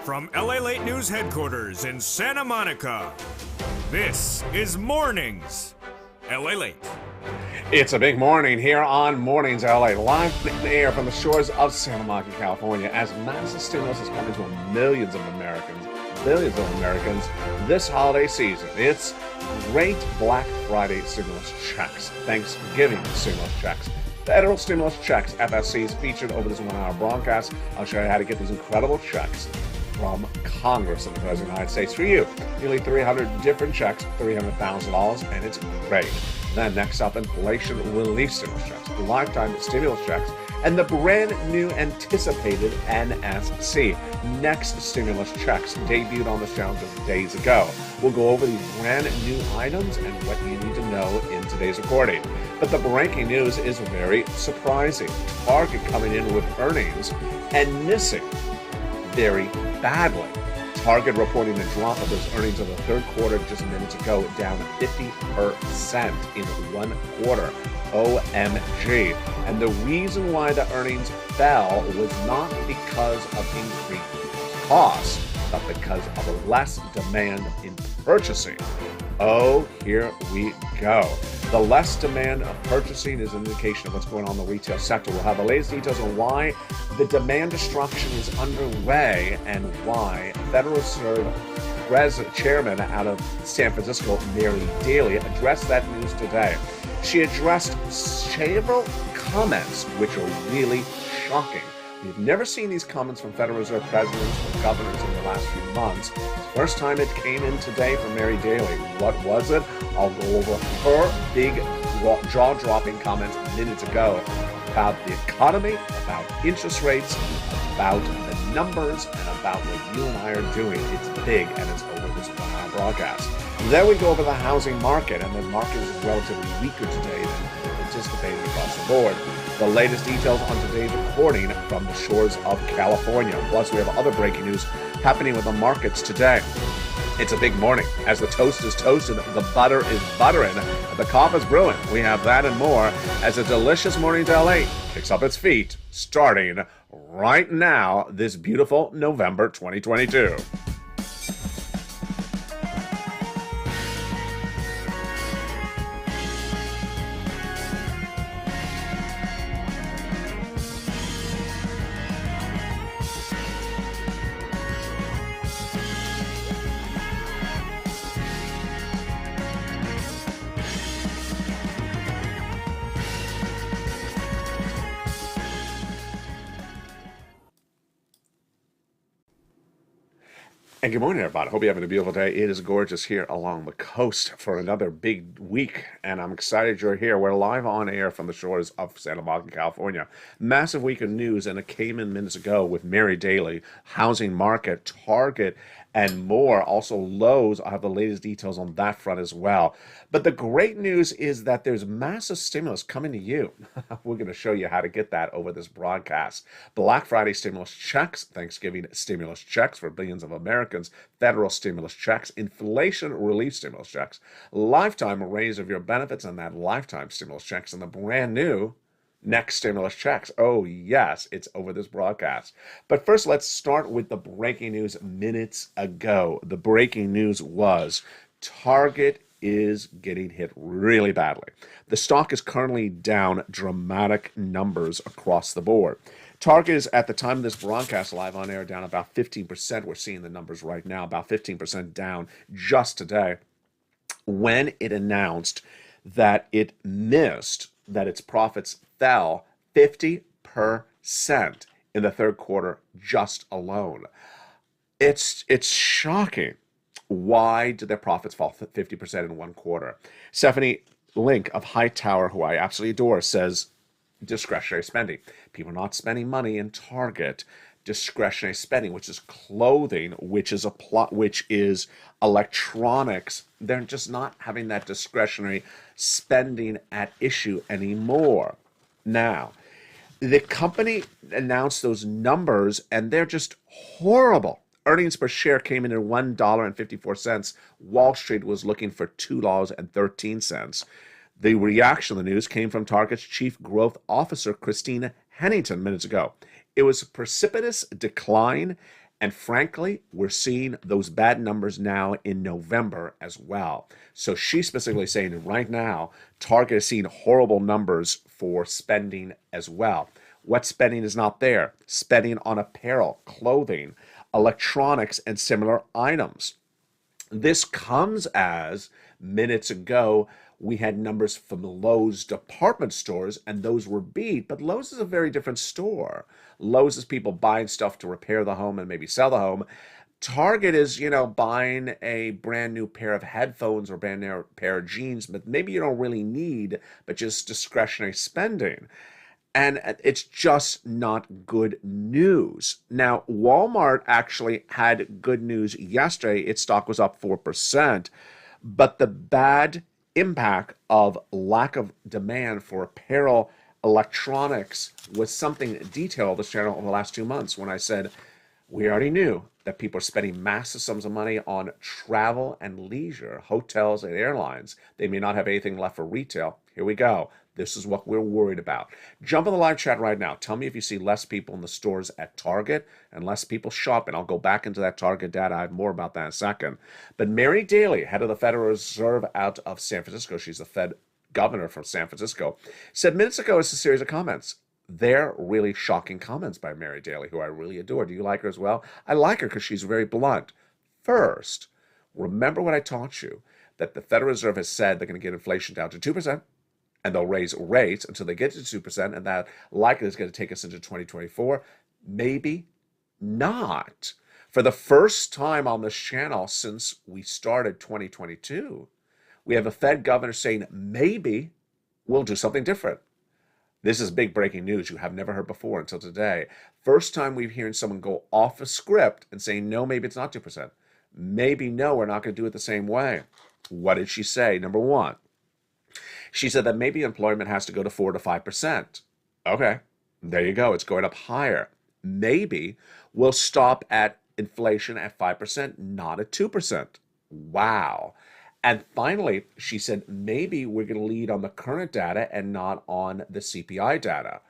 From LA Late News headquarters in Santa Monica, this is Mornings, LA Late. It's a big morning here on Mornings LA, live in the air from the shores of Santa Monica, California, as massive stimulus is coming to millions of Americans, billions of Americans this holiday season. It's great Black Friday stimulus checks, Thanksgiving stimulus checks, federal stimulus checks, FSCs featured over this 1 hour broadcast. I'll show you how to get these incredible checks from Congress and the President of the United States for you. Nearly 300 different checks, $300,000, and it's great. Then next up, inflation relief stimulus checks, lifetime stimulus checks, and the brand new anticipated NSC, next stimulus checks, debuted on the show just days ago. We'll go over these brand new items and what you need to know in today's recording. But the breaking news is very surprising. Target coming in with earnings and missing very badly. Target reporting a drop of those earnings of the third quarter just minutes ago, down 50% in 1 quarter. OMG. And the reason why the earnings fell was not because of increased costs, but because of less demand in purchasing. Oh, here we go. The less demand of purchasing is an indication of what's going on in the retail sector. We'll have the latest details on why the demand destruction is underway and why Federal Reserve Chairman out of San Francisco, Mary Daly, addressed that news today. She addressed several comments which are really shocking. We've never seen these comments from Federal Reserve presidents or governors in the last few months. First time it came in today from Mary Daly. What was it? I'll go over her big jaw-dropping comments minutes ago about the economy, about interest rates, about the numbers, and about what you and I are doing. It's big, and it's over this 1 hour broadcast. Then we go over the housing market, and the market is relatively weaker today than anticipated across the board. The latest details on today's recording from the shores of California. Plus, we have other breaking news happening with the markets today. It's a big morning. As the toast is toasted, the butter is buttering, the coffee is brewing. We have that and more as a delicious morning to LA kicks up its feet, starting right now, this beautiful November 2022. And good morning, everybody. Hope you're having a beautiful day. It is gorgeous here along the coast for another big week, and I'm excited you're here. We're live on air from the shores of Santa Monica, California. Massive week of news, and it came in minutes ago with Mary Daly, housing market, Target, and more. Also, Lowe's. I have the latest details on that front as well. But the great news is that there's massive stimulus coming to you. We're going to show you how to get that over this broadcast. Black Friday stimulus checks, Thanksgiving stimulus checks for billions of Americans, federal stimulus checks, inflation relief stimulus checks, lifetime raise of your benefits, and that lifetime stimulus checks, and the brand new next stimulus checks. Oh, yes, it's over this broadcast. But first, let's start with the breaking news minutes ago. The breaking news was Target is getting hit really badly. The stock is currently down dramatic numbers across the board. Target is, at the time of this broadcast live on air, down about 15%. We're seeing the numbers right now, about 15% down just today, when it announced that it missed, that its profits fell 50% in the third quarter just alone. It's shocking. Why did their profits fall 50% in 1 quarter? Stephanie Link of Hightower, who I absolutely adore, says discretionary spending. People are not spending money in Target. Discretionary spending, which is clothing, which is electronics. They're just not having that discretionary spending at issue anymore. Now, the company announced those numbers, and they're just horrible. Earnings per share came in at $1.54. Wall Street was looking for $2.13. The reaction to the news came from Target's Chief Growth Officer, Christina Hennington, minutes ago. It was a precipitous decline, And frankly, we're seeing those bad numbers now in November as well. So she's specifically saying that right now, Target is seeing horrible numbers for spending as well. What spending is not there? Spending on apparel, clothing, electronics, and similar items. This comes as minutes ago we had numbers from Lowe's department stores, and those were beat. But Lowe's is a very different store. Lowe's is people buying stuff to repair the home and maybe sell the home. Target is, buying a brand new pair of headphones or brand new pair of jeans, but maybe you don't really need, but just discretionary spending. And it's just not good news. Now, Walmart actually had good news yesterday. Its stock was up 4%, but the bad impact of lack of demand for apparel, electronics was something detailed this channel over the last 2 months when I said we already knew that people are spending massive sums of money on travel and leisure, hotels and airlines. They may not have anything left for retail. Here we go. This is what we're worried about. Jump in the live chat right now. Tell me if you see less people in the stores at Target and less people shopping. I'll go back into that Target data. I have more about that in a second. But Mary Daly, head of the Federal Reserve out of San Francisco, she's the Fed governor from San Francisco, said minutes ago it's a series of comments. They're really shocking comments by Mary Daly, who I really adore. Do you like her as well? I like her because she's very blunt. First, remember what I taught you, that the Federal Reserve has said they're going to get inflation down to 2%. And they'll raise rates until they get to 2%, and that likely is going to take us into 2024. Maybe not. For the first time on this channel since we started 2022, we have a Fed governor saying maybe we'll do something different. This is big breaking news you have never heard before until today. First time we've hearing someone go off a script and saying, no, maybe it's not 2%. Maybe no, we're not going to do it the same way. What did she say? Number one, she said that maybe employment has to go to 4 to 5%. Okay, there you go. It's going up higher. Maybe we'll stop at inflation at 5%, not at 2%. Wow. And finally, she said maybe we're going to lead on the current data and not on the CPI data.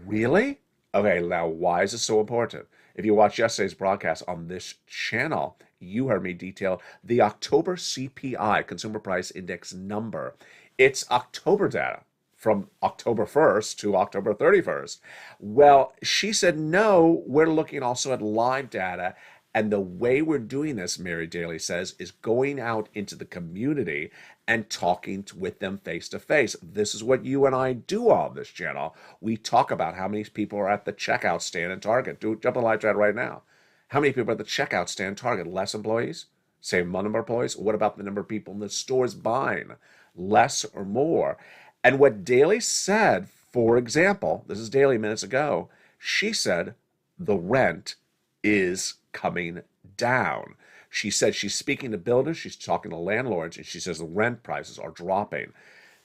Really? Okay, now why is this so important? If you watched yesterday's broadcast on this channel, you heard me detail the October CPI, Consumer Price Index number. It's October data from October 1st to October 31st. Well, she said, no, we're looking also at live data. And the way we're doing this, Mary Daly says, is going out into the community and talking with them face to face. This is what you and I do on this channel. We talk about how many people are at the checkout stand at Target. Jump on the live chat right now. How many people are at the checkout stand at Target? Less employees? Same number of employees? What about the number of people in the stores buying? Less or more? And what Daly said, for example, this is Daly minutes ago, she said the rent is coming down. She said she's speaking to builders, she's talking to landlords, and she says the rent prices are dropping.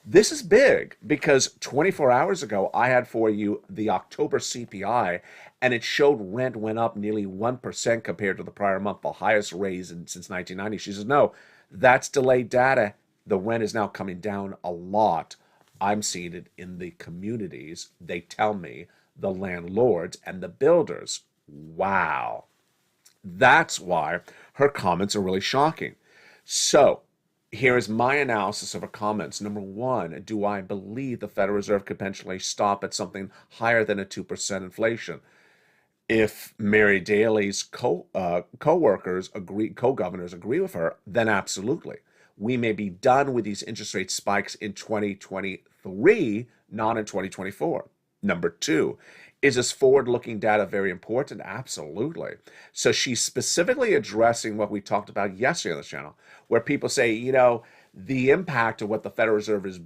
This is big because 24 hours ago, I had for you the October CPI, and it showed rent went up nearly 1% compared to the prior month, the highest raise since 1990. She says, no, that's delayed data. The rent is now coming down a lot. I'm seeing it in the communities. They tell me, the landlords and the builders. Wow. That's why her comments are really shocking. So here is my analysis of her comments. Number one, do I believe the Federal Reserve could potentially stop at something higher than a 2% inflation? If Mary Daly's co-governors agree with her, then absolutely. We may be done with these interest rate spikes in 2023, not in 2024. Number two, is this forward-looking data very important? Absolutely. So she's specifically addressing what we talked about yesterday on the channel, where people say, the impact of what the Federal Reserve is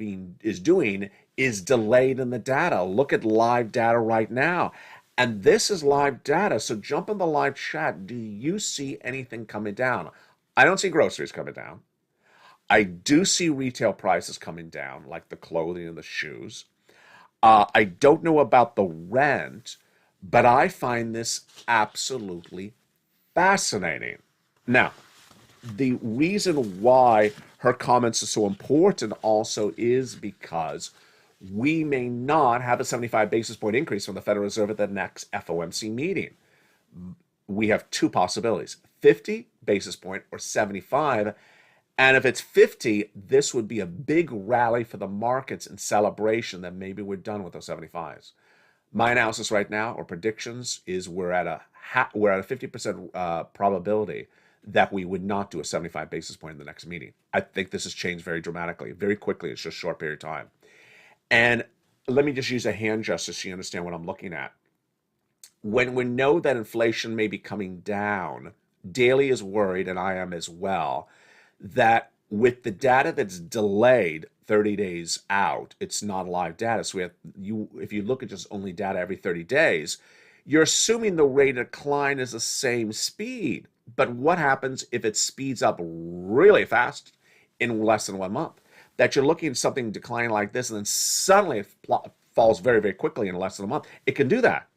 doing is delayed in the data. Look at live data right now. And this is live data. So jump in the live chat. Do you see anything coming down? I don't see groceries coming down. I do see retail prices coming down, like the clothing and the shoes. I don't know about the rent, but I find this absolutely fascinating. Now, the reason why her comments are so important also is because we may not have a 75 basis point increase from the Federal Reserve at the next FOMC meeting. we have two possibilities, 50 basis point or 75. And if it's 50, this would be a big rally for the markets in celebration that maybe we're done with those 75s. My analysis right now, or predictions, is we're at a 50% probability that we would not do a 75 basis point in the next meeting. I think this has changed very dramatically, very quickly. It's just a short period of time. And let me just use a hand gesture so you understand what I'm looking at. When we know that inflation may be coming down, Daly is worried, and I am as well, that with the data that's delayed 30 days out, it's not live data. So if you look at just only data every 30 days, you're assuming the rate of decline is the same speed. But what happens if it speeds up really fast in less than 1 month? That you're looking at something declining like this, and then suddenly it falls very, very quickly in less than a month. It can do that.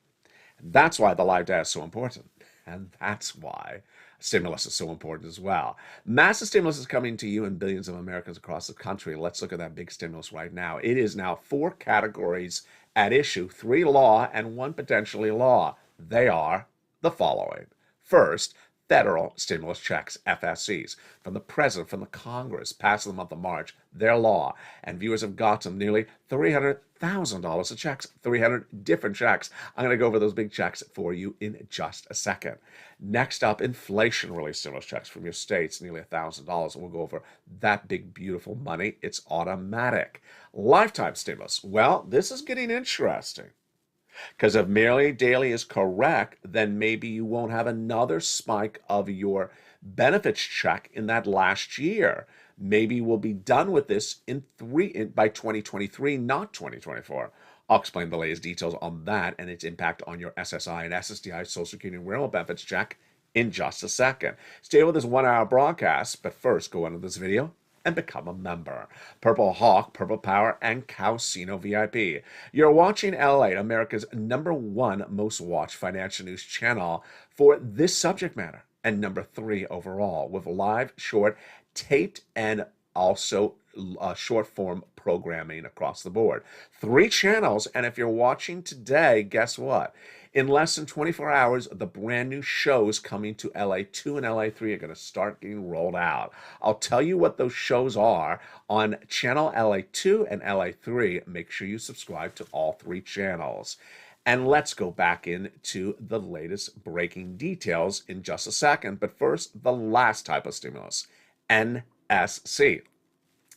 That's why the live data is so important. And that's why stimulus is so important as well. Massive stimulus is coming to you and billions of Americans across the country. Let's look at that big stimulus right now. It is now 4 categories at issue, 3 law and 1 potentially law. They are the following. First, federal stimulus checks, FSCs, from the president, from the Congress, passed in the month of March, their law. And viewers have gotten nearly $300,000 of checks, 300 different checks. I'm going to go over those big checks for you in just a second. Next up, inflation relief stimulus checks from your states, nearly $1,000. We'll go over that big, beautiful money. It's automatic. Lifetime stimulus. Well, this is getting interesting. Because if merely Daly is correct, then maybe you won't have another spike of your benefits check in that last year. Maybe we'll be done with this by 2023, not 2024. I'll explain the latest details on that and its impact on your SSI and SSDI Social Security and Retirement Benefits check in just a second. Stay with this 1-hour broadcast, but first go under this video and become a member. Purple Hawk, Purple Power, and Calcino VIP. You're watching LALATE, America's #1 most watched financial news channel for this subject matter, and #3 overall, with live, short, taped, and also short form programming across the board. 3 channels, and if you're watching today, guess what? In less than 24 hours, the brand new shows coming to LA2 and LA3 are going to start getting rolled out. I'll tell you what those shows are on channel LA2 and LA3. Make sure you subscribe to all 3 channels. And let's go back into the latest breaking details in just a second. But first, the last type of stimulus, NSC.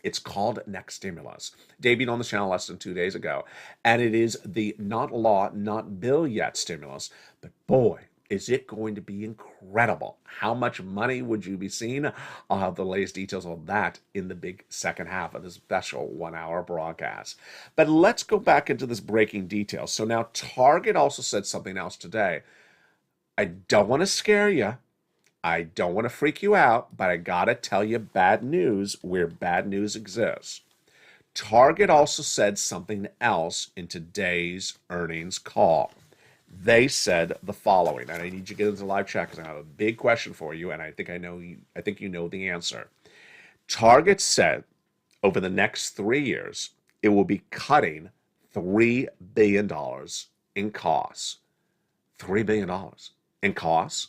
It's called Next Stimulus. Debuted on the channel less than 2 days ago. And it is the not law, not bill yet stimulus. But boy, is it going to be incredible. How much money would you be seeing? I'll have the latest details on that in the big second half of this special 1-hour broadcast. But let's go back into this breaking details. So now Target also said something else today. I don't want to scare you. I don't want to freak you out, but I gotta tell you bad news where bad news exists. Target also said something else in today's earnings call. They said the following, and I need you to get into the live chat because I have a big question for you, and I think you know the answer. Target said over the next 3 years, it will be cutting $3 billion in costs. $3 billion in costs.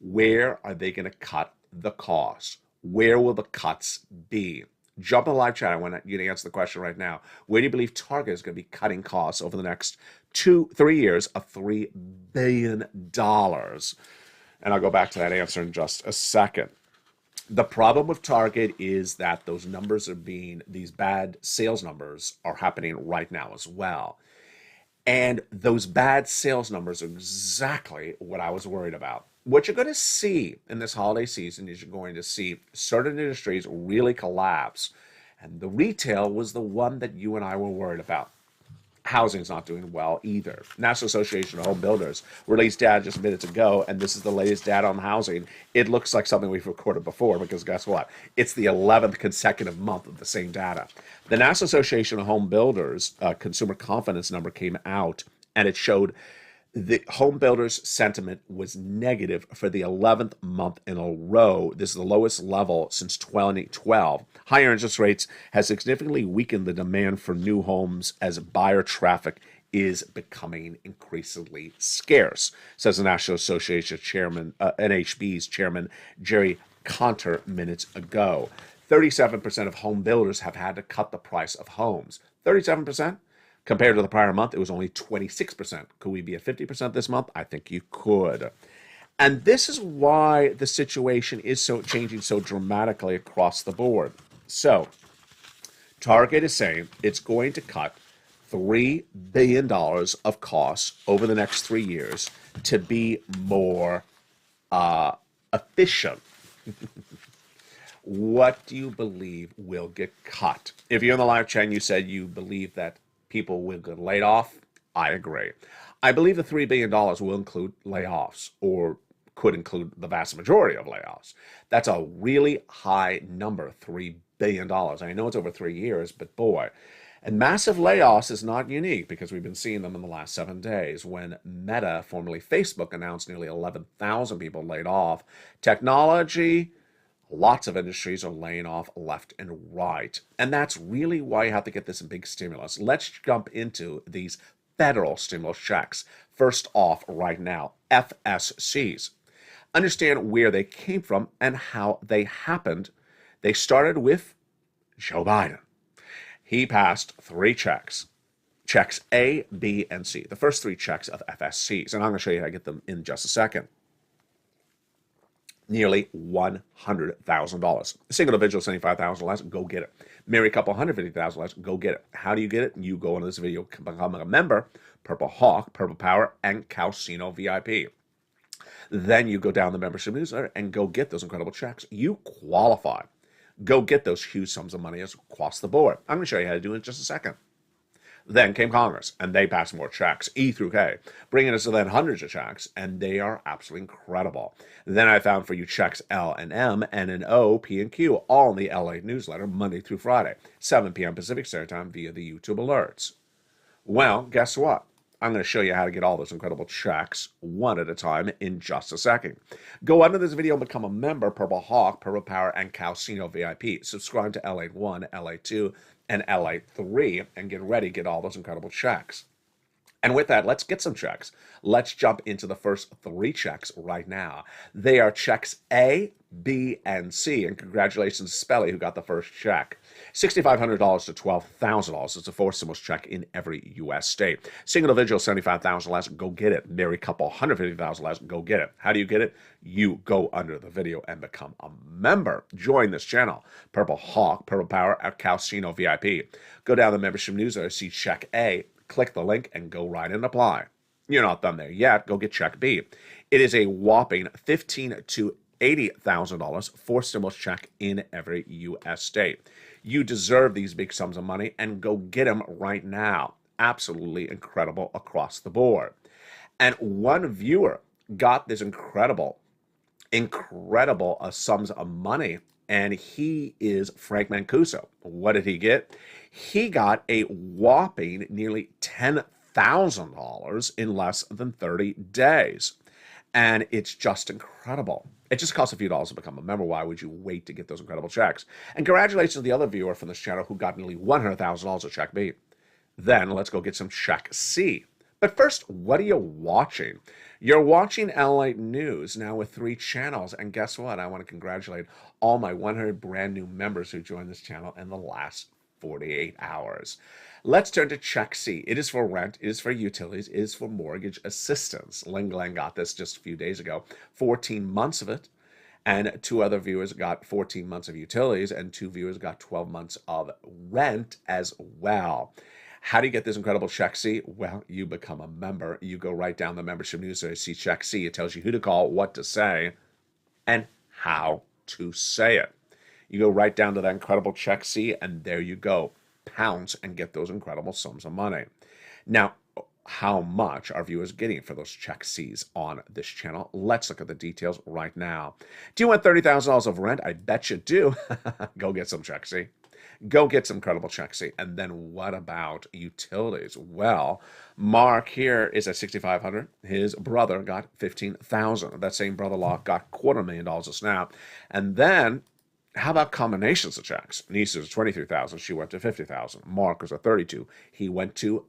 Where are they going to cut the costs? Where will the cuts be? Jump in the live chat. I want you to answer the question right now. Where do you believe Target is going to be cutting costs over the next 3 years of $3 billion? And I'll go back to that answer in just a second. The problem with Target is that those numbers these bad sales numbers are happening right now as well. And those bad sales numbers are exactly what I was worried about. What you're going to see in this holiday season is you're going to see certain industries really collapse. And the retail was the one that you and I were worried about. Housing's not doing well either. National Association of Home Builders released data just minutes ago, and this is the latest data on housing. It looks like something we've recorded before because guess what? It's the 11th consecutive month of the same data. The National Association of Home Builders consumer confidence number came out, and it showed the home builders' sentiment was negative for the 11th month in a row. This is the lowest level since 2012. Higher interest rates has significantly weakened the demand for new homes as buyer traffic is becoming increasingly scarce, says the National Association Chairman, NHB's Chairman Jerry Conter minutes ago. 37% of home builders have had to cut the price of homes. 37%? Compared to the prior month, it was only 26%. Could we be at 50% this month? I think you could. And this is why the situation is so changing so dramatically across the board. So, Target is saying it's going to cut $3 billion of costs over the next 3 years to be more efficient. What do you believe will get cut? If you're in the live chat and you said you believe that people will get laid off, I agree. I believe the $3 billion will include layoffs, or could include the vast majority of layoffs. That's a really high number, $3 billion. I know it's over 3 years, but boy. And massive layoffs is not unique because we've been seeing them in the last 7 days when Meta, formerly Facebook, announced nearly 11,000 people laid off. Technology, lots of industries are laying off left and right. And that's really why you have to get this big stimulus. Let's jump into these federal stimulus checks. First off, right now, FSCs. Understand where they came from and how they happened. They started with Joe Biden. He passed 3 checks. Checks A, B, and C. The first 3 checks of FSCs. And I'm going to show you how to get them in just a second. Nearly $100,000. A single individual, $75,000 less, go get it. Married couple, $150,000 less, go get it. How do you get it? You go into this video, become a member, Purple Hawk, Purple Power, and Calcino VIP. Then you go down the membership newsletter and go get those incredible checks. You qualify. Go get those huge sums of money across the board. I'm going to show you how to do it in just a second. Then came Congress, and they passed more checks, E through K, bringing us to then hundreds of checks, and they are absolutely incredible. Then I found for you checks L and M, N and O, P and Q, all in the LA newsletter, Monday through Friday, 7 p.m. Pacific Standard Time via the YouTube alerts. Well, guess what? I'm going to show you how to get all those incredible checks one at a time in just a second. Go under this video and become a member, Purple Hawk, Purple Power, and Calcino VIP. Subscribe to LA1, LA2, and LA3, and get ready to get all those incredible checks. And with that, let's get some checks. Let's jump into the first 3 checks right now. They are checks A, B, and C. And congratulations to Spelly, who got the first check. $6,500 to $12,000. It's a 4 stimulus check in every U.S. state. Single individual, $75,000 less, go get it. Married couple, $150,000 less, go get it. How do you get it? You go under the video and become a member. Join this channel. Purple Hawk, Purple Power, at Calcino VIP. Go down the membership newsletter, see check A. Click the link and go right and apply. You're not done there yet. Go get check B. It is a whopping $15,000 to $80,000 for stimulus check in every U.S. state. You deserve these big sums of money, and go get them right now. Absolutely incredible across the board. And one viewer got this incredible sums of money, and he is Frank Mancuso. What did he get? He got a whopping nearly $10,000 in less than 30 days. And it's just incredible. It just costs a few dollars to become a member. Why would you wait to get those incredible checks? And congratulations to the other viewer from this channel who got nearly $100,000 of check B. Then let's go get some check C. But first, what are you watching? You're watching LA News now with 3 channels. And guess what? I want to congratulate all my 100 brand new members who joined this channel in the last 48 hours. Let's turn to check C. It is for rent, it is for utilities, it is for mortgage assistance. Ling Glenn got this just a few days ago, 14 months of it. And 2 other viewers got 14 months of utilities, and 2 viewers got 12 months of rent as well. How do you get this incredible check C? Well, you become a member. You go right down the membership newsletter, see check C. It tells you who to call, what to say, and how to say it. You go right down to that incredible check C, and there you go. Pounce and get those incredible sums of money. Now, how much are viewers getting for those check C's on this channel? Let's look at the details right now. Do you want $30,000 of rent? I bet you do. Go get some check C. Go get some incredible check C. And then what about utilities? Well, Mark here is at $6,500. His brother got $15,000. That same brother-in-law got $250,000 a snap. And then how about combinations of checks? Niece is $23,000. She went to $50,000. Mark was at $32,000. He went to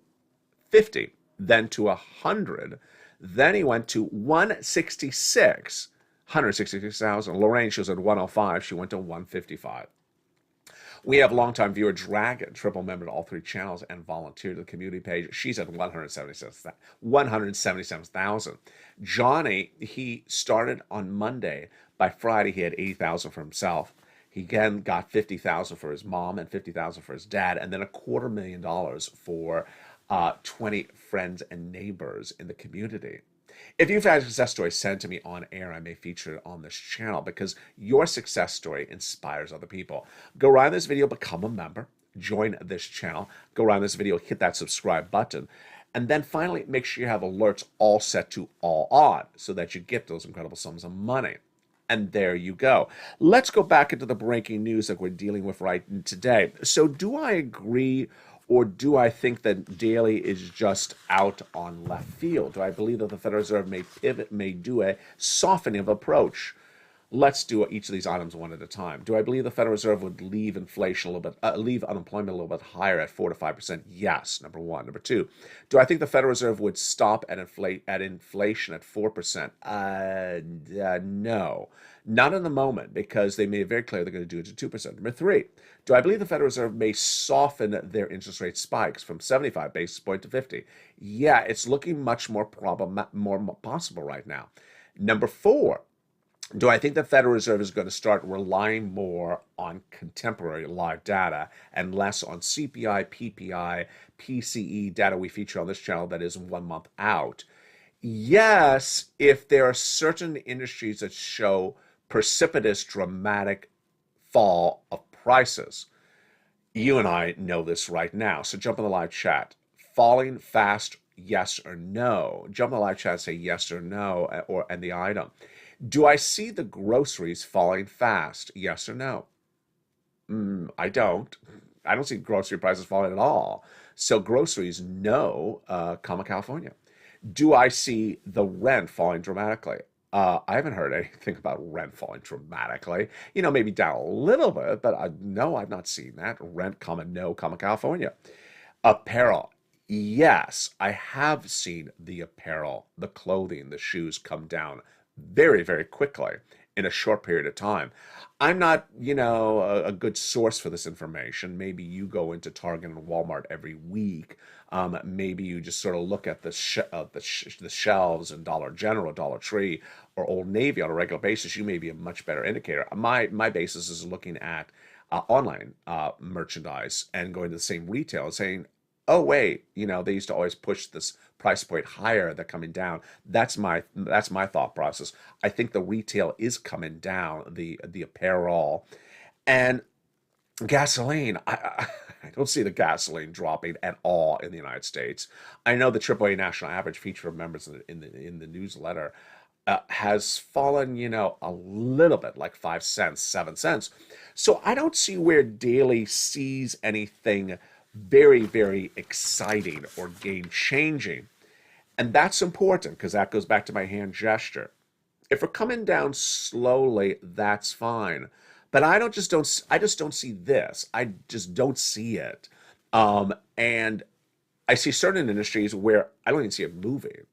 50, then to 100, then he went to 166,000. Lorraine, she was at 105, she went to 155. We have longtime viewer Dragon, triple member to all three channels and volunteer to the community page. She's at 177,000. Johnny, he started on Monday. By Friday, he had 80,000 for himself. He again got 50,000 for his mom and 50,000 for his dad, and then $250,000 for 20 friends and neighbors in the community. If you've had a success story sent to me on air, I may feature it on this channel because your success story inspires other people. Go right in this video, become a member, join this channel, go around this video, hit that subscribe button, and then finally make sure you have alerts all set to all on so that you get those incredible sums of money. And there you go. Let's go back into the breaking news that we're dealing with right today. So do I agree, or do I think that Daly is just out on left field? Do I believe that the Federal Reserve may pivot, may do a softening of approach? Let's do each of these items one at a time. Do I believe the Federal Reserve would leave inflation a little bit, leave unemployment a little bit higher at 4 to 5%? Yes, number one. Number two, do I think the Federal Reserve would stop at inflation at 4%? No, not in the moment, because they made it very clear they're going to do it to 2%. Number three, do I believe the Federal Reserve may soften their interest rate spikes from 75 basis points to 50? Yeah, it's looking much more possible right now. Number four, do I think the Federal Reserve is going to start relying more on contemporary live data and less on CPI, PPI, PCE data we feature on this channel that is 1 month out? Yes, if there are certain industries that show precipitous, dramatic fall of prices. You and I know this right now, so jump in the live chat. Falling fast, yes or no? Jump in the live chat and say yes or no, and the item. Do I see the groceries falling fast? Yes or no? I don't. I don't see grocery prices falling at all. So groceries, no, comma California. Do I see the rent falling dramatically? I haven't heard anything about rent falling dramatically. You know, maybe down a little bit, but no, I've not seen that. Rent, comma no, comma California. Apparel. Yes, I have seen the apparel, the clothing, the shoes come down very, very quickly in a short period of time. I'm not, a good source for this information. Maybe you go into Target and Walmart every week. Maybe you just sort of look at the shelves in Dollar General, Dollar Tree, or Old Navy on a regular basis. You may be a much better indicator. My basis is looking at online merchandise and going to the same retail and saying, oh wait, they used to always push this price point higher. They're coming down. That's my thought process. I think the retail is coming down, the apparel, and gasoline. I don't see the gasoline dropping at all in the United States. I know the AAA national average feature of members in the newsletter has fallen, a little bit, like 5 cents, 7 cents. So I don't see where Daly sees anything very, very exciting or game-changing. And that's important because that goes back to my hand gesture. If we're coming down slowly, that's fine. But I just don't see this. I just don't see it. And I see certain industries where I don't even see it moving.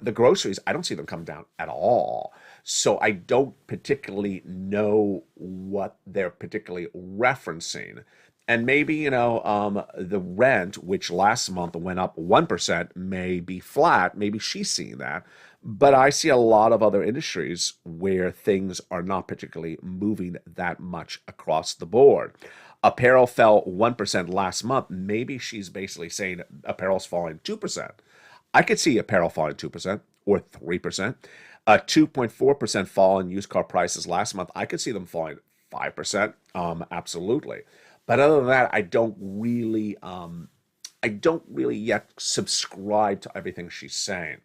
The groceries, I don't see them come down at all. So I don't particularly know what they're particularly referencing. And maybe, the rent, which last month went up 1%, may be flat. Maybe she's seeing that. But I see a lot of other industries where things are not particularly moving that much across the board. Apparel fell 1% last month. Maybe she's basically saying apparel's falling 2%. I could see apparel falling 2% or 3%. A 2.4% fall in used car prices last month. I could see them falling 5%. Absolutely. But other than that, I don't really yet subscribe to everything she's saying.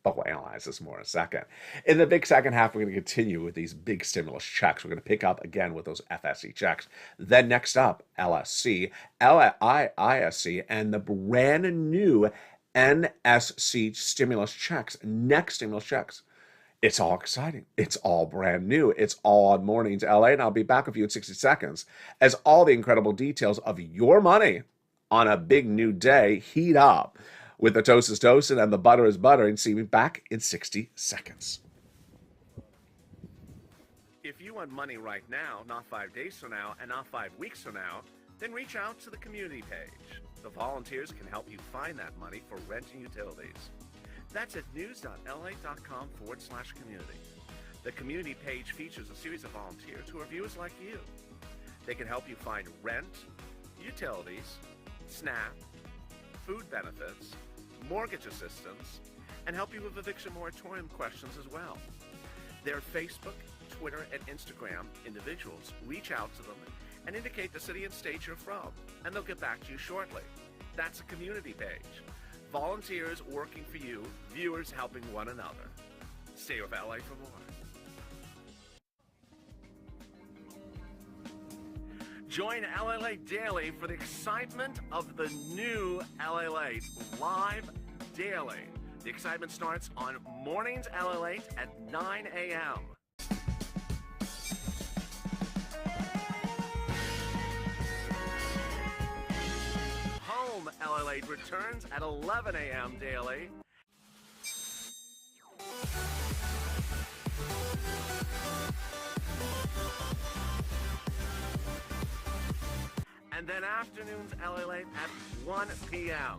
But we'll analyze this more in a second. In the big second half, we're going to continue with these big stimulus checks. We're going to pick up again with those FSE checks. Then next up, LSC, ISC, and the brand new NSC stimulus checks. Next stimulus checks. It's all exciting. It's all brand new. It's all on Mornings LA, and I'll be back with you in 60 seconds as all the incredible details of your money on a big new day. Heat up with the toast is toasted and the butter is buttering. See me back in 60 seconds. If you want money right now, not 5 days from now, and not 5 weeks from now, then reach out to the community page. The volunteers can help you find that money for rent and utilities. That's at news.la.com/community. The community page features a series of volunteers who are viewers like you. They can help you find rent, utilities, SNAP, food benefits, mortgage assistance, and help you with eviction moratorium questions as well. Their Facebook, Twitter, and Instagram individuals reach out to them and indicate the city and state you're from, and they'll get back to you shortly. That's a community page. Volunteers working for you, viewers helping one another. Stay with LA for more. Join LA Daily for the excitement of the new LA Live Daily. The excitement starts on Mornings LA at 9 a.m. Home LA returns at 11 a.m. daily. And then afternoons LA at 1 p.m.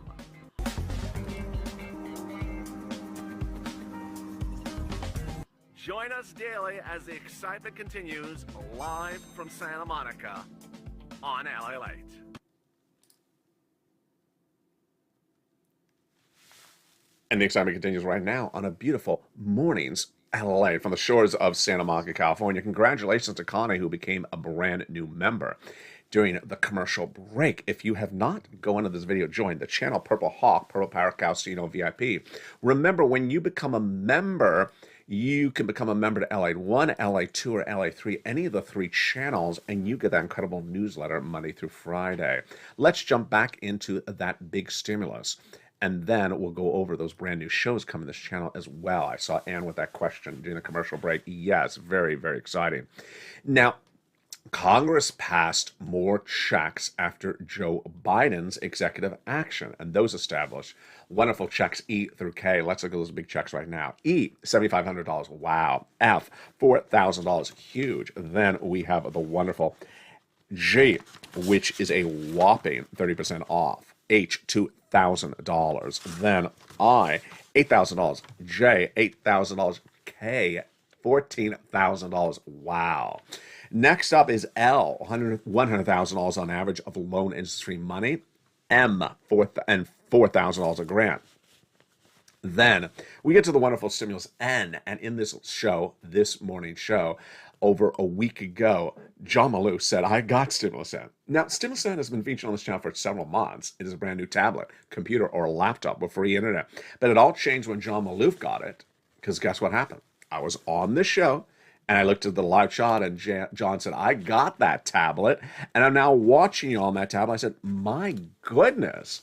Join us daily as the excitement continues live from Santa Monica on LA Late. And the excitement continues right now on a beautiful Mornings LA from the shores of Santa Monica, California. Congratulations to Connie, who became a brand new member during the commercial break. If you have not, go into this video, join the channel Purple Hawk, Purple Parrot Calcino VIP. Remember, when you become a member, you can become a member to LA1, LA2, or LA3, any of the 3 channels, and you get that incredible newsletter Monday through Friday. Let's jump back into that big stimulus, and then we'll go over those brand new shows coming to this channel as well. I saw Ann with that question during the commercial break. Yes, very, very exciting. Now, Congress passed more checks after Joe Biden's executive action, and those established wonderful checks E through K. Let's look at those big checks right now. E, $7,500. Wow. F, $4,000. Huge. Then we have the wonderful G, which is a whopping 30% off. H, $2,000. Then I, $8,000. J, $8,000. K, $14,000. Wow. Next up is L, $100,000 on average of loan industry money. M, $4,000 a grant. Then we get to the wonderful stimulus N, and in this show, this morning show, over a week ago, John Maloof said, I got Stimulus N. Now, Stimulus N has been featured on this channel for several months. It is a brand new tablet, computer, or laptop with free internet. But it all changed when John Maloof got it, because guess what happened? I was on this show, and I looked at the live shot, and John said, I got that tablet, and I'm now watching you on that tablet. I said, my goodness.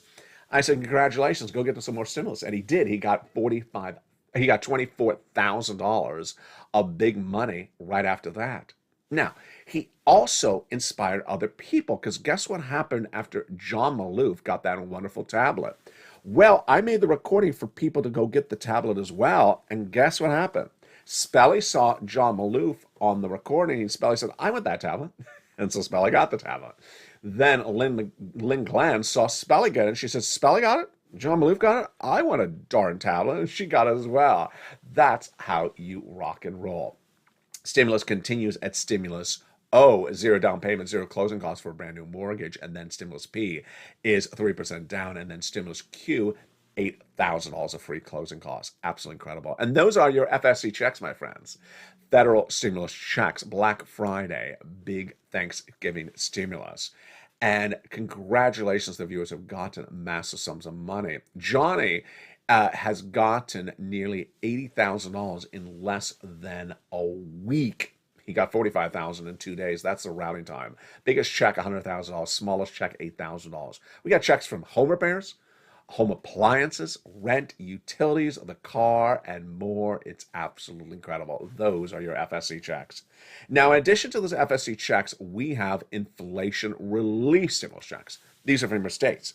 I said, congratulations, go get some more stimulus. And he did. He got $24,000 of big money right after that. Now, he also inspired other people, because guess what happened after John Maloof got that wonderful tablet? Well, I made the recording for people to go get the tablet as well, and guess what happened? Spelly saw John Maloof on the recording, and Spelly said, I want that tablet. And so Spelly got the tablet. Then Lynn Glenn saw Spelly get it, and she said, Spelly got it? John Maloof got it? I want a darn tablet. And she got it as well. That's how you rock and roll. Stimulus continues at Stimulus O, 0 down payment, 0 closing costs for a brand new mortgage. And then Stimulus P is 3% down. And then Stimulus Q, $8,000 of free closing costs. Absolutely incredible. And those are your FSC checks, my friends. Federal stimulus checks, Black Friday, big Thanksgiving stimulus. And congratulations to the viewers who have gotten massive sums of money. Johnny has gotten nearly $80,000 in less than a week. He got $45,000 in 2 days. That's the routing time. Biggest check, $100,000. Smallest check, $8,000. We got checks from home repairs, home appliances, rent, utilities, the car, and more. It's absolutely incredible. Those are your FSC checks. Now, in addition to those FSC checks, we have inflation relief stimulus checks. These are from your states.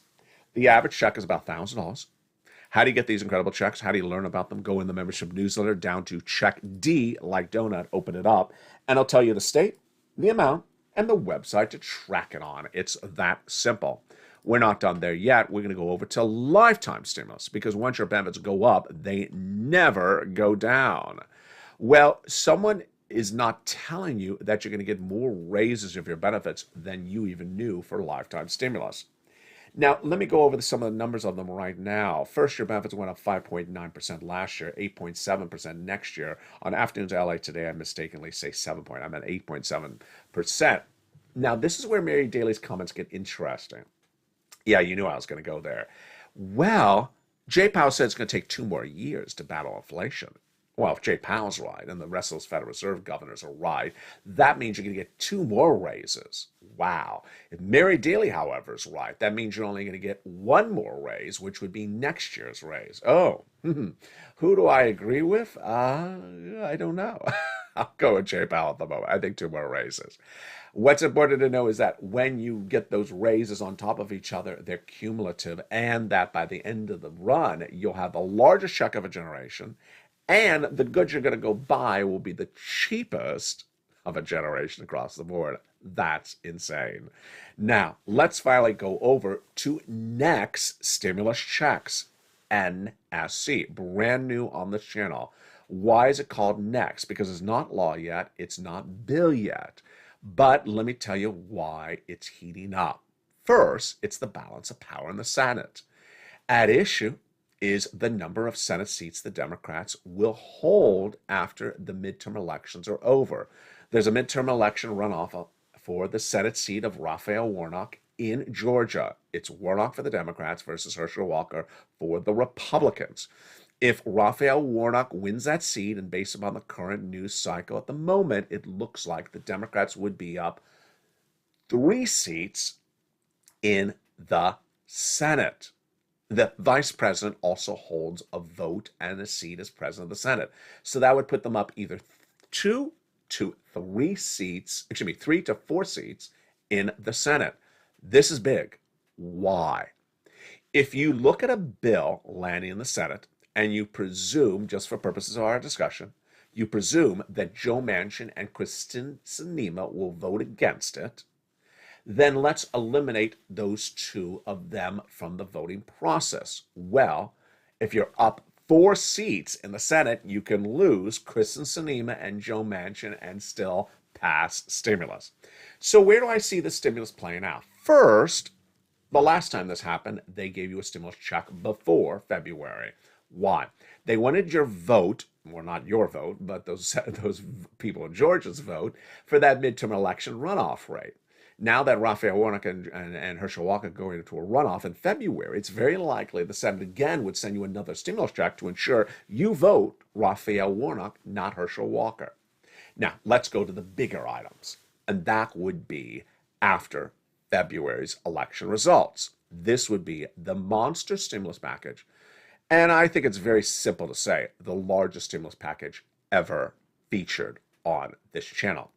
The average check is about $1,000. How do you get these incredible checks? How do you learn about them? Go in the membership newsletter down to check D, like donut, open it up, and I'll tell you the state, the amount, and the website to track it on. It's that simple. We're not done there yet. We're going to go over to lifetime stimulus because once your benefits go up, they never go down. Well, someone is not telling you that you're going to get more raises of your benefits than you even knew for lifetime stimulus. Now, let me go over some of the numbers of them right now. First, your benefits went up 5.9% last year, 8.7% next year. On Afternoons LA today, I mistakenly say 7 point. I meant 8.7%. Now, this is where Mary Daly's comments get interesting. Yeah, you knew I was going to go there. Well, Jay Powell said it's going to take 2 more years to battle inflation. Well, if Jay Powell's right and the rest of those Federal Reserve governors are right, that means you're going to get 2 more raises. Wow. If Mary Daly, however, is right, that means you're only going to get 1 more raise, which would be next year's raise. Oh, who do I agree with? I don't know. I'll go with Jay Powell at the moment. I think 2 more raises. What's important to know is that when you get those raises on top of each other, they're cumulative, and that by the end of the run, you'll have the largest check of a generation, and the goods you're going to go buy will be the cheapest of a generation across the board. That's insane. Now, let's finally go over to next stimulus checks, NSC, brand new on this channel. Why is it called next? Because it's not law yet. It's not bill yet. But let me tell you why it's heating up. First, it's the balance of power in the Senate. At issue is the number of Senate seats the Democrats will hold after the midterm elections are over. There's a midterm election runoff for the Senate seat of Raphael Warnock in Georgia. It's Warnock for the Democrats versus Herschel Walker for the Republicans. If Raphael Warnock wins that seat, and based upon the current news cycle at the moment, it looks like the Democrats would be up 3 seats in the Senate. The vice president also holds a vote and a seat as president of the Senate. So that would put them up either 2 to 3 seats, 3 to 4 seats in the Senate. This is big. Why? If you look at a bill landing in the Senate and you presume, just for purposes of our discussion, you presume that Joe Manchin and Kristen Sinema will vote against it, then let's eliminate those 2 of them from the voting process. Well, if you're up 4 seats in the Senate, you can lose Kristen Sinema and Joe Manchin and still pass stimulus. So where do I see the stimulus playing out? First, the last time this happened, they gave you a stimulus check before February. Why? They wanted your vote, well, not your vote, but those people in Georgia's vote for that midterm election runoff rate. Now that Raphael Warnock and Herschel Walker go into a runoff in February, it's very likely the Senate again would send you another stimulus check to ensure you vote Raphael Warnock, not Herschel Walker. Now, let's go to the bigger items, and that would be after February's election results. This would be the monster stimulus package, and I think it's very simple to say, the largest stimulus package ever featured on this channel.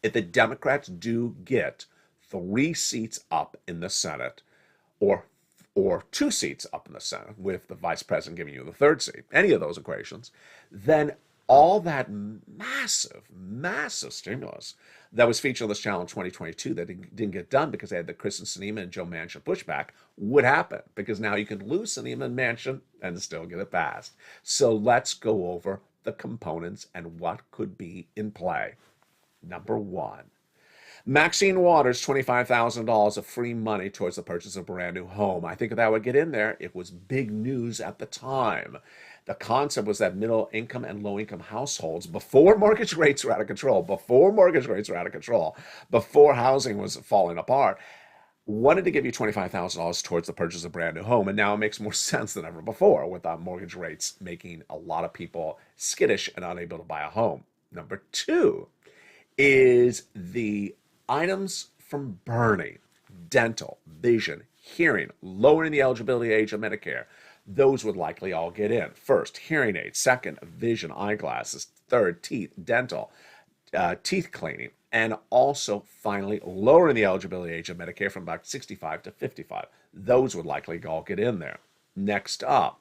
If the Democrats do get 3 seats up in the Senate, or 2 seats up in the Senate, with the vice president giving you the 3rd seat, any of those equations, then all that massive, massive stimulus that was featured on this channel in 2022 that didn't get done because they had the Kristen Sinema and Joe Manchin pushback would happen, because now you can lose Sinema and Manchin and still get it passed. So let's go over the components and what could be in play. Number 1, Maxine Waters, $25,000 of free money towards the purchase of a brand new home. I think that would get in there. It was big news at the time. The concept was that middle income and low income households, before mortgage rates were out of control, before housing was falling apart, wanted to give you $25,000 towards the purchase of a brand new home. And now it makes more sense than ever before, with mortgage rates making a lot of people skittish and unable to buy a home. Number 2 is the items from Bernie: dental, vision, Hearing, lowering the eligibility age of Medicare. Those would likely all get in. First, hearing aids. Second, vision, eyeglasses. Third, teeth, dental, teeth cleaning. And also, finally, lowering the eligibility age of Medicare from about 65 to 55. Those would likely all get in there. Next up,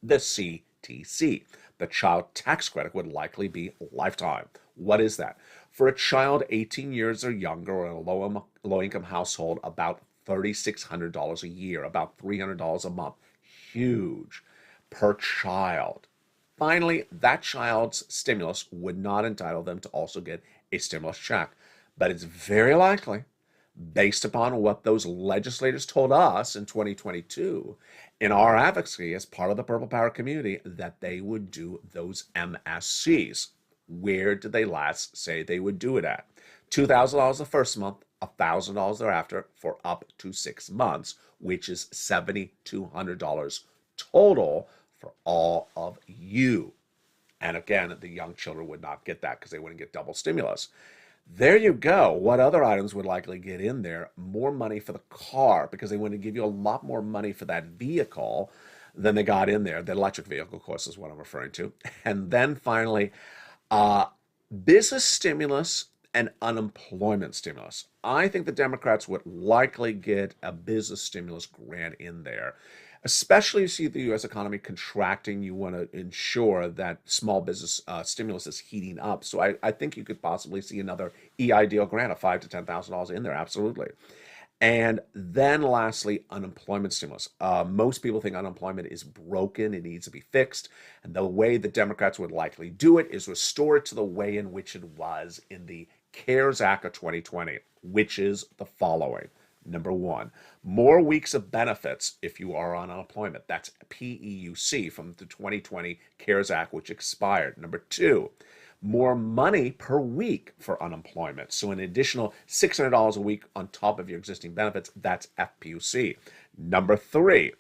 the CTC. The child tax credit would likely be lifetime. What is that? For a child 18 years or younger or in a low-income household, about $3,600 a year, about $300 a month. Huge per child. Finally, that child's stimulus would not entitle them to also get a stimulus check. But it's very likely, based upon what those legislators told us in 2022, in our advocacy as part of the Purple Power community, that they would do those MSCs. Where did they last say they would do it at? $2,000 the first month, $1,000 thereafter for up to 6 months, which is $7,200 total for all of you. And again, the young children would not get that because they wouldn't get double stimulus. There you go. What other items would likely get in there? More money for the car, because they want to give you a lot more money for that vehicle than they got in there. The electric vehicle, of course, is what I'm referring to. And then finally, business stimulus and unemployment stimulus. I think the Democrats would likely get a business stimulus grant in there. Especially if you see the U.S. economy contracting, you want to ensure that small business stimulus is heating up. So I think you could possibly see another EIDL grant of $5,000 to $10,000 in there, absolutely. And then lastly, unemployment stimulus. Most people think unemployment is broken, it needs to be fixed. And the way the Democrats would likely do it is restore it to the way in which it was in the CARES Act of 2020, which is the following. Number one, more weeks of benefits if you are on unemployment. That's PEUC from the 2020 CARES Act, which expired. Number two, more money per week for unemployment. So an additional $600 a week on top of your existing benefits. That's FPUC. Number three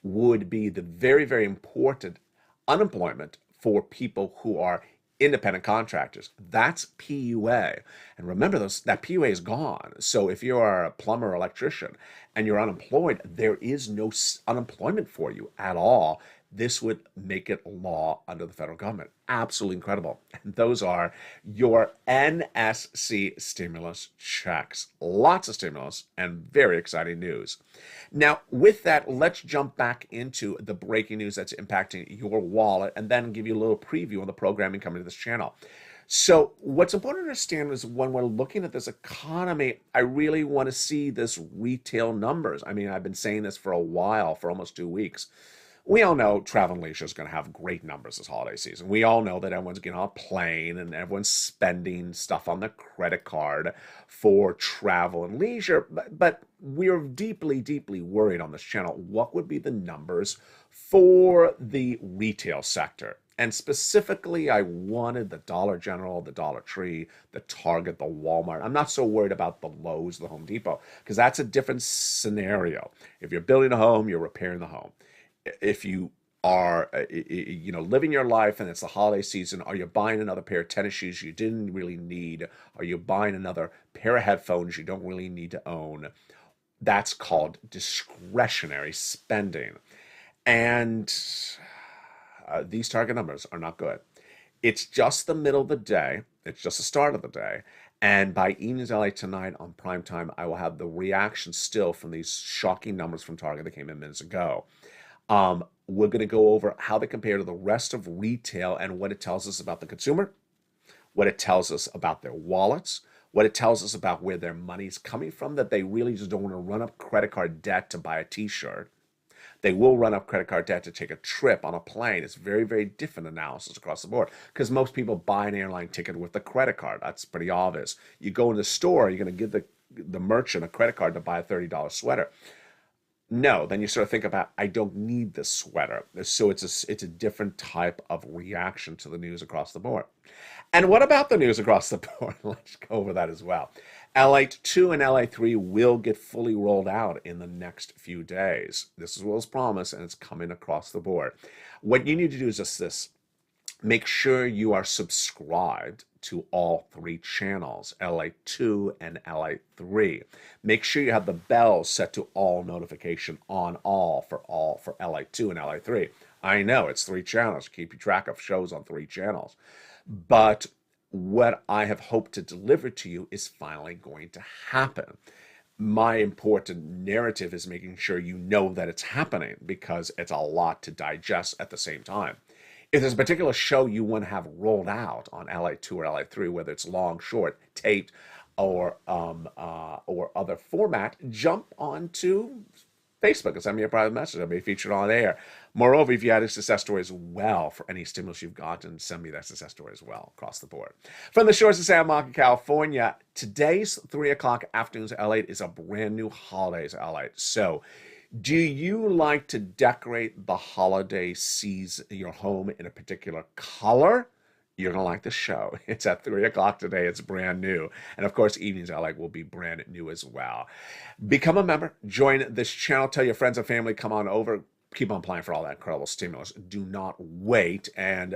would be the very, very important unemployment for people who are independent contractors. That's PUA. And remember, that PUA is gone. So if you are a plumber or electrician and you're unemployed, there is no unemployment for you at all. This would make it law under the federal government. Absolutely incredible. And those are your NSC stimulus checks. Lots of stimulus and very exciting news. Now, with that, let's jump back into the breaking news that's impacting your wallet and then give you a little preview on the programming coming to this channel. So what's important to understand is when we're looking at this economy, I really want to see this retail numbers. I mean, I've been saying this for a while, for almost 2 weeks. We all know travel and leisure is going to have great numbers this holiday season. We all know that everyone's getting on a plane and everyone's spending stuff on their credit card for travel and leisure. But we're deeply, deeply worried on this channel. What would be the numbers for the retail sector? And specifically, I wanted the Dollar General, the Dollar Tree, the Target, the Walmart. I'm not so worried about the Lowe's, the Home Depot, because that's a different scenario. If you're building a home, you're repairing the home. If you are, living your life and it's the holiday season, are you buying another pair of tennis shoes you didn't really need? Are you buying another pair of headphones you don't really need to own? That's called discretionary spending. And these target numbers are not good. It's just the middle of the day. It's just the start of the day. And by Evenings LA tonight on primetime, I will have the reaction still from these shocking numbers from Target that came in minutes ago. We're going to go over how they compare to the rest of retail and what it tells us about the consumer, what it tells us about their wallets, what it tells us about where their money's coming from, that they really just don't want to run up credit card debt to buy a t-shirt. They will run up credit card debt to take a trip on a plane. It's very, very different analysis across the board because most people buy an airline ticket with a credit card. That's pretty obvious. You go in the store, you're going to give the merchant a credit card to buy a $30 sweater. No, then you sort of think about, I don't need this sweater. So it's a different type of reaction to the news across the board. And what about the news across the board? Let's go over that as well. LA2 and LA3 will get fully rolled out in the next few days. This is what was promised, and it's coming across the board. What you need to do is just this. Make sure you are subscribed to all 3 channels, LA2 and LA3. Make sure you have the bells set to all notification on all for LA2 and LA3. I know it's 3 channels. Keep track of shows on 3 channels. But what I have hoped to deliver to you is finally going to happen. My important narrative is making sure you know that it's happening, because it's a lot to digest at the same time. If there's a particular show you want to have rolled out on LA2 or LA3, whether it's long, short, taped, or other format, jump onto Facebook and send me a private message. I'll be featured on air. Moreover, if you had a success story as well for any stimulus you've gotten, send me that success story as well across the board. From the shores of Santa Monica, California, today's 3 o'clock afternoons LA is a brand new holidays LA. So do you like to decorate the holiday season, your home in a particular color? You're going to like the show. It's at 3 o'clock today. It's brand new. And of course, Evenings LA will be brand new as well. Become a member. Join this channel. Tell your friends and family, come on over. Keep on applying for all that incredible stimulus. Do not wait. And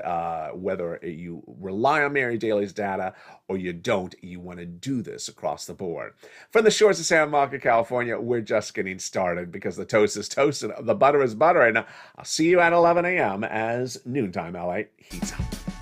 whether you rely on Mary Daly's data or you don't, you want to do this across the board. From the shores of Santa Monica, California, we're just getting started, because the toast is toast and the butter is butter. And I'll see you at 11 a.m. as Noontime LA heats up.